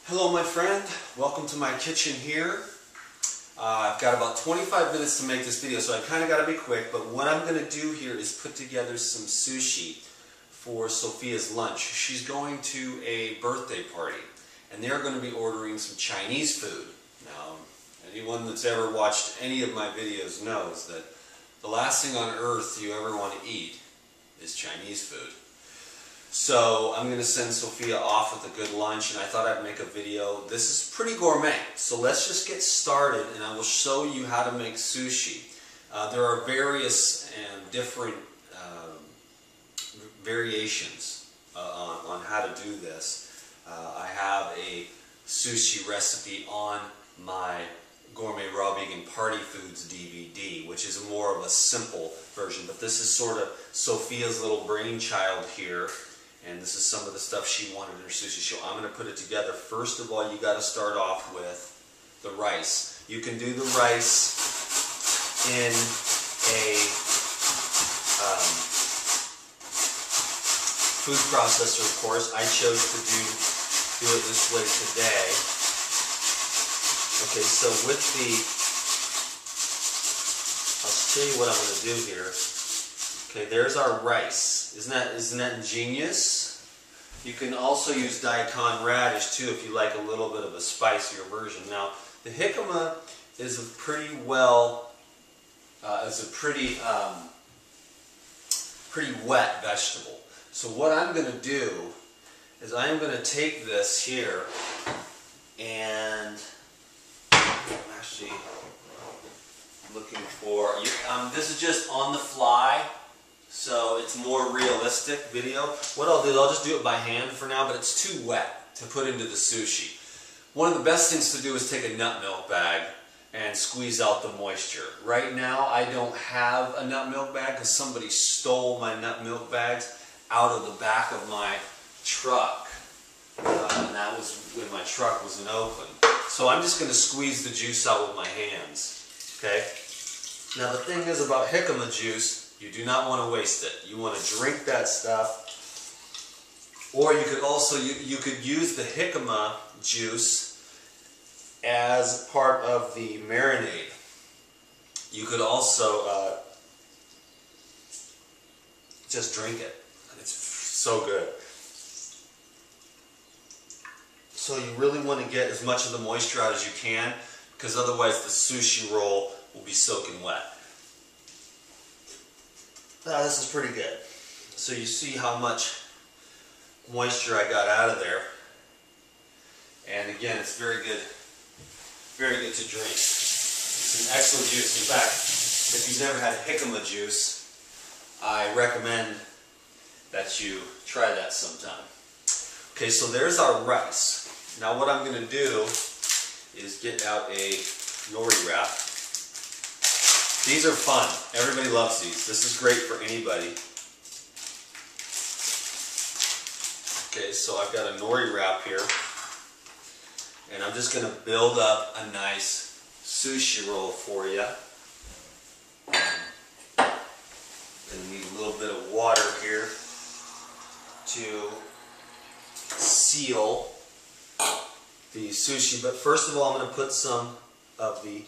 Hello my friend, welcome to my kitchen here. I've got about 25 minutes to make this video, so I kind of got to be quick, but what I'm going to do here is put together some sushi for Sophia's lunch. She's going to a birthday party, and they're going to be ordering some Chinese food. Now, anyone that's ever watched any of my videos knows that the last thing on earth you ever want to eat is Chinese food. So I'm going to send Sophia off with a good lunch, and I thought I'd make a video. This is pretty gourmet, so let's just get started and I will show you how to make sushi. There are various and different variations on how to do this. I have a sushi recipe on my Gourmet Raw Vegan Party Foods DVD, which is more of a simple version, but this is sort of Sophia's little brainchild here. And this is some of the stuff she wanted in her sushi show. I'm going to put it together. First of all, you got to start off with the rice. You can do the rice in a food processor, of course. I chose to do it this way today. Okay, so with I'll show you what I'm going to do here. Okay, there's our rice. Isn't that ingenious? You can also use daikon radish too if you like a little bit of a spicier version. Now, the jicama is a pretty pretty wet vegetable. So what I'm going to do is I'm going to take this here and I'm actually looking for this is just on the fly. So it's more realistic video. What I'll do is I'll just do it by hand for now, but it's too wet to put into the sushi. One of the best things to do is take a nut milk bag and squeeze out the moisture. Right now I don't have a nut milk bag because somebody stole my nut milk bags out of the back of my truck. And that was when my truck wasn't open. So I'm just going to squeeze the juice out with my hands. Okay? Now the thing is about jicama juice, you do not want to waste it. You want to drink that stuff. Or you could also, you could use the jicama juice as part of the marinade. You could also just drink it. It's so good. So you really want to get as much of the moisture out as you can, because otherwise the sushi roll will be soaking wet. This is pretty good. So you see how much moisture I got out of there. And again, it's very good to drink. It's an excellent juice. In fact, if you've never had jicama juice, I recommend that you try that sometime. Okay, so there's our rice. Now what I'm going to do is get out a nori wrap. These are fun. Everybody loves these. This is great for anybody. Okay, so I've got a nori wrap here. And I'm just going to build up a nice sushi roll for you. Going to need a little bit of water here to seal the sushi. But first of all, I'm going to put some of the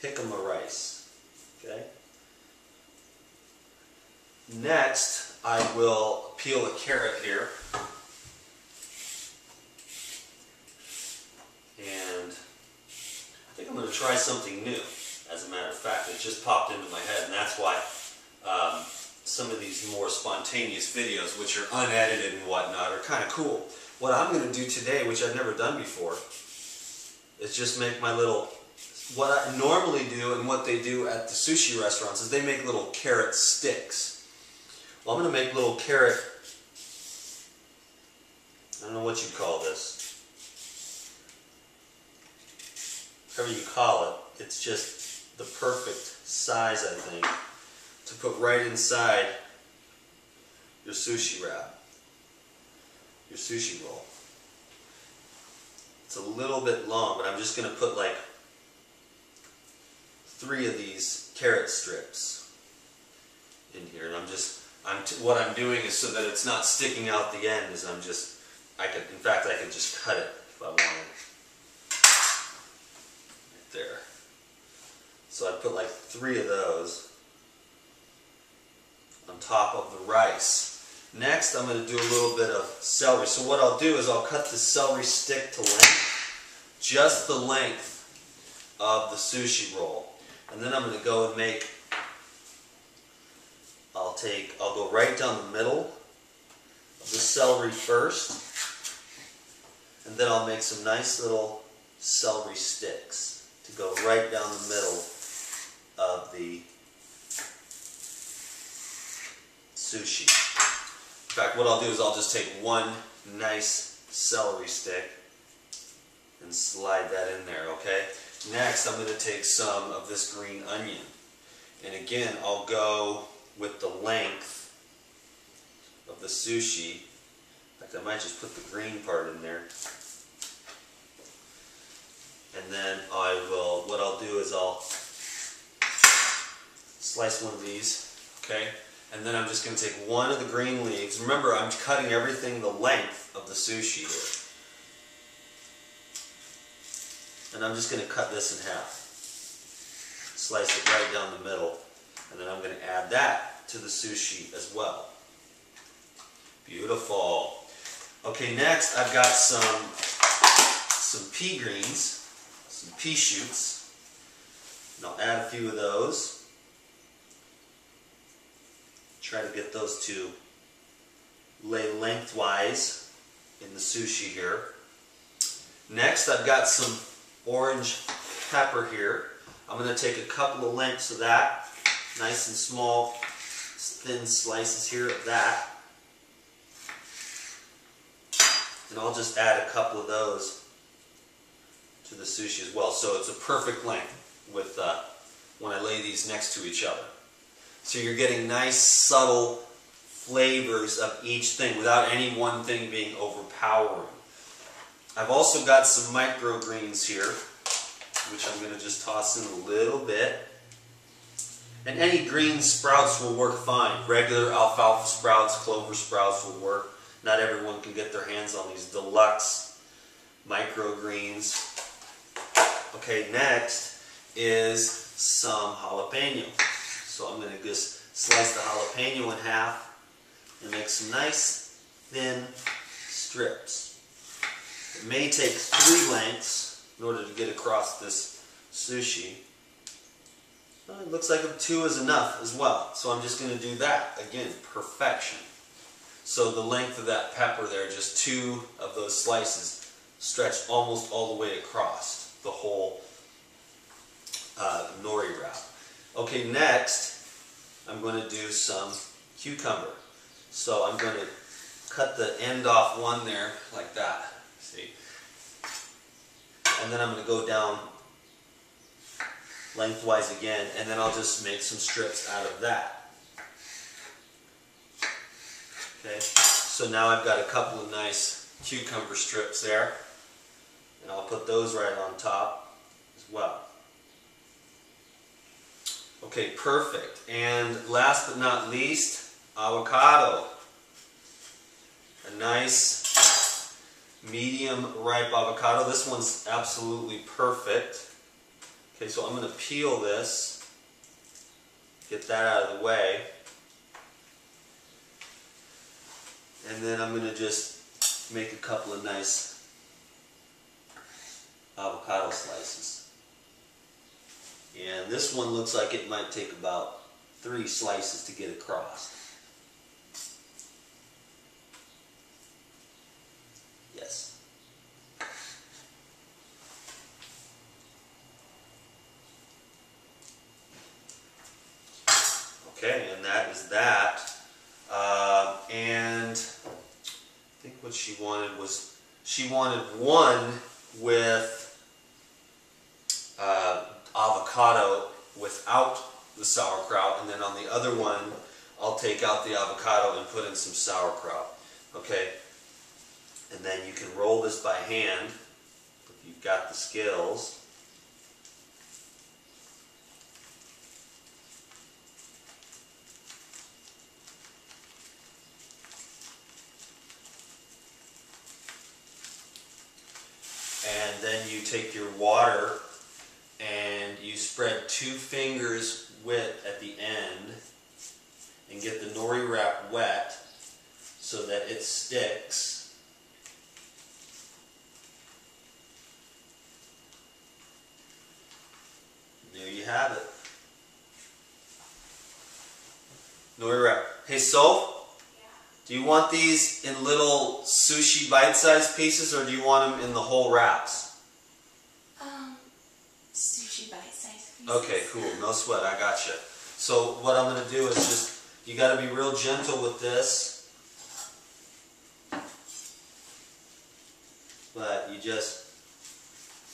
jicama rice. Okay. Next, I will peel a carrot here. And I think I'm going to try something new, as a matter of fact. It just popped into my head, and that's why some of these more spontaneous videos, which are unedited and whatnot, are kind of cool. What I'm going to do today, which I've never done before, is just make my little... What I normally do and what they do at the sushi restaurants is they make little carrot sticks. Well, I'm going to make little carrot, I don't know what you call this. Whatever you call it, it's just the perfect size, I think, to put right inside your sushi wrap, your sushi roll. It's a little bit long, but I'm just going to put like 3 of these carrot strips in here, and what I'm doing is so that it's not sticking out the end. Is in fact, I can just cut it if I wanted. Right there. So I put like 3 of those on top of the rice. Next, I'm going to do a little bit of celery. So what I'll do is I'll cut the celery stick to length, just the length of the sushi roll. And then I'm going to go and make, I'll go right down the middle of the celery first, and then I'll make some nice little celery sticks to go right down the middle of the sushi. In fact, what I'll do is I'll just take one nice celery stick and slide that in there, okay? Next, I'm going to take some of this green onion. And again, I'll go with the length of the sushi. In fact, I might just put the green part in there. And then what I'll do is I'll slice one of these, okay? And then I'm just going to take one of the green leaves. Remember, I'm cutting everything the length of the sushi here. And I'm just going to cut this in half. Slice it right down the middle. And then I'm going to add that to the sushi as well. Beautiful. Okay, next I've got some pea greens, some pea shoots. And I'll add a few of those. Try to get those to lay lengthwise in the sushi here. Next, I've got some orange pepper here. I'm going to take a couple of lengths of that, nice and small, thin slices here of that. And I'll just add a couple of those to the sushi as well. So it's a perfect length with when I lay these next to each other. So you're getting nice, subtle flavors of each thing without any one thing being overpowering. I've also got some microgreens here, which I'm going to just toss in a little bit. And any green sprouts will work fine. Regular alfalfa sprouts, clover sprouts will work. Not everyone can get their hands on these deluxe microgreens. Okay, next is some jalapeno. So I'm going to just slice the jalapeno in half and make some nice thin strips. It may take 3 lengths in order to get across this sushi. Well, it looks like 2 is enough as well. So I'm just going to do that. Again, perfection. So the length of that pepper there, just 2 of those slices stretched almost all the way across the whole nori wrap. Okay, next I'm going to do some cucumber. So I'm going to cut the end off one there like that. See? And then I'm going to go down lengthwise again, and then I'll just make some strips out of that. Okay, so now I've got a couple of nice cucumber strips there, and I'll put those right on top as well. Okay, perfect. And last but not least, avocado. A nice medium ripe avocado. This one's absolutely perfect. Okay, so I'm going to peel this, get that out of the way, and then I'm going to just make a couple of nice avocado slices. And this one looks like it might take about 3 slices to get across. Yes. Okay, and that is that. And I think what she wanted was, she wanted one with avocado without the sauerkraut, and then on the other one I'll take out the avocado and put in some sauerkraut. Okay, and then you can roll this by hand if you've got the skills. and then you take your water and you spread 2 fingers width at the end and get the nori wrap wet so that it sticks. There you have it. Nori wrap. Hey, So? Do you want these in little sushi bite-sized pieces, or do you want them in the whole wraps? Sushi bite-sized pieces. Okay, cool. No sweat. I gotcha. So what I'm going to do is just, you got to be real gentle with this. But you just,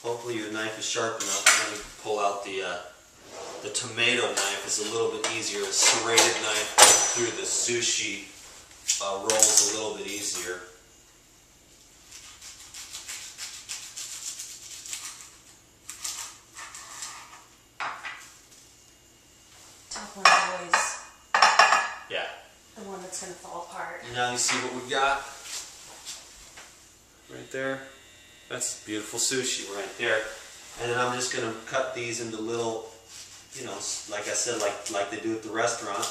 hopefully your knife is sharp enough. I'm going to pull out the tomato knife. It's a little bit easier. A serrated knife through the sushi rolls a little bit easier. Top one's always the one that's going to fall apart. Now you see what we got right there? That's beautiful sushi right there. And then I'm just going to cut these into little, you know, like I said, like they do at the restaurant.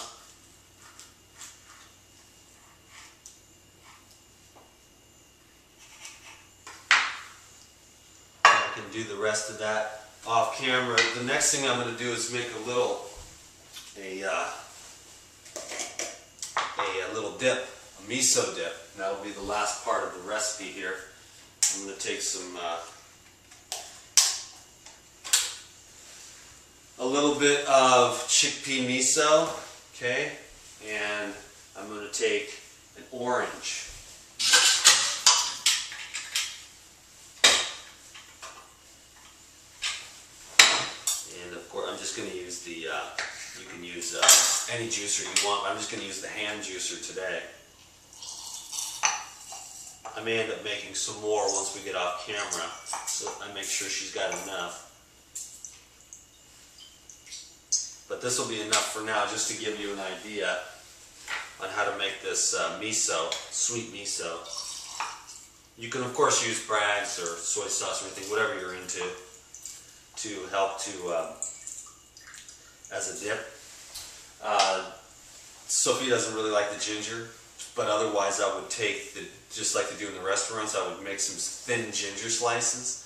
I can do the rest of that off camera. The next thing I'm going to do is make a little dip, a miso dip. And that'll be the last part of the recipe here. I'm going to take some a little bit of chickpea miso, okay, and I'm going to take an orange. And of course, I'm just going to use the, you can use any juicer you want, but I'm just going to use the hand juicer today. I may end up making some more once we get off camera, so I make sure she's got enough. But this will be enough for now, just to give you an idea on how to make this miso, sweet miso. You can of course use Bragg's or soy sauce or anything, whatever you're into, to help to as a dip. Sophie doesn't really like the ginger, but otherwise I would take just like they do in the restaurants, I would make some thin ginger slices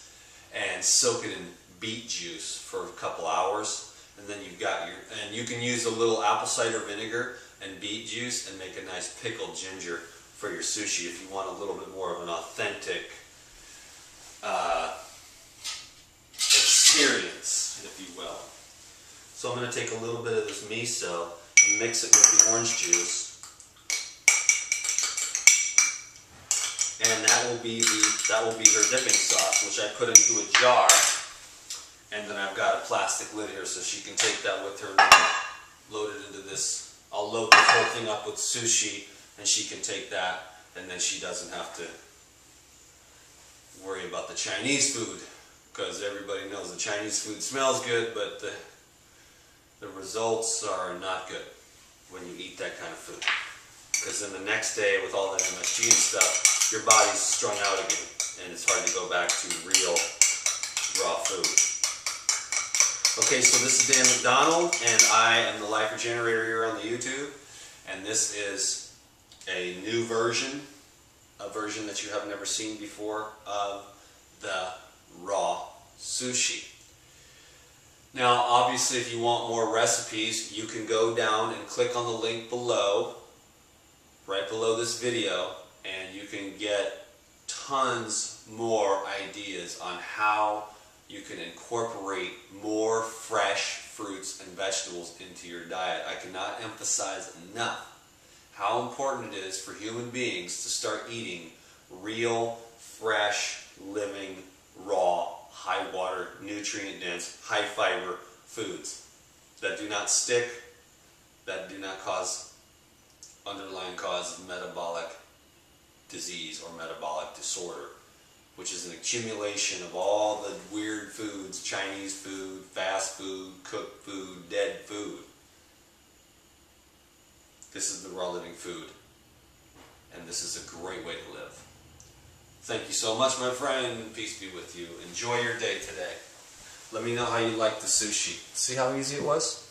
and soak it in beet juice for a couple hours. And then you've got and you can use a little apple cider vinegar and beet juice and make a nice pickled ginger for your sushi if you want a little bit more of an authentic experience, if you will. So I'm going to take a little bit of this miso and mix it with the orange juice. And that will be her dipping sauce, which I put into a jar. And then I've got a plastic lid here so she can take that with her and load it into this. I'll load this whole thing up with sushi and she can take that, and then she doesn't have to worry about the Chinese food, because everybody knows the Chinese food smells good, but the results are not good when you eat that kind of food. Because then the next day with all that MSG and stuff, your body's strung out again and it's hard to go back to real raw food. Okay, so this is Dan McDonald, and I am the Life Regenerator here on the YouTube, and this is a new version, a version that you have never seen before of the raw sushi. Now, obviously, if you want more recipes, you can go down and click on the link below, right below this video, and you can get tons more ideas on how you can incorporate more fresh fruits and vegetables into your diet. I cannot emphasize enough how important it is for human beings to start eating real, fresh, living, raw, high water, nutrient dense, high fiber foods that do not stick, that do not cause underlying cause of metabolic disease or metabolic disorder, which is an accumulation of all the weird foods, Chinese food, fast food, cooked food, dead food. This is the raw living food, and this is a great way to live. Thank you so much, my friend. Peace be with you. Enjoy your day today. Let me know how you like the sushi. See how easy it was?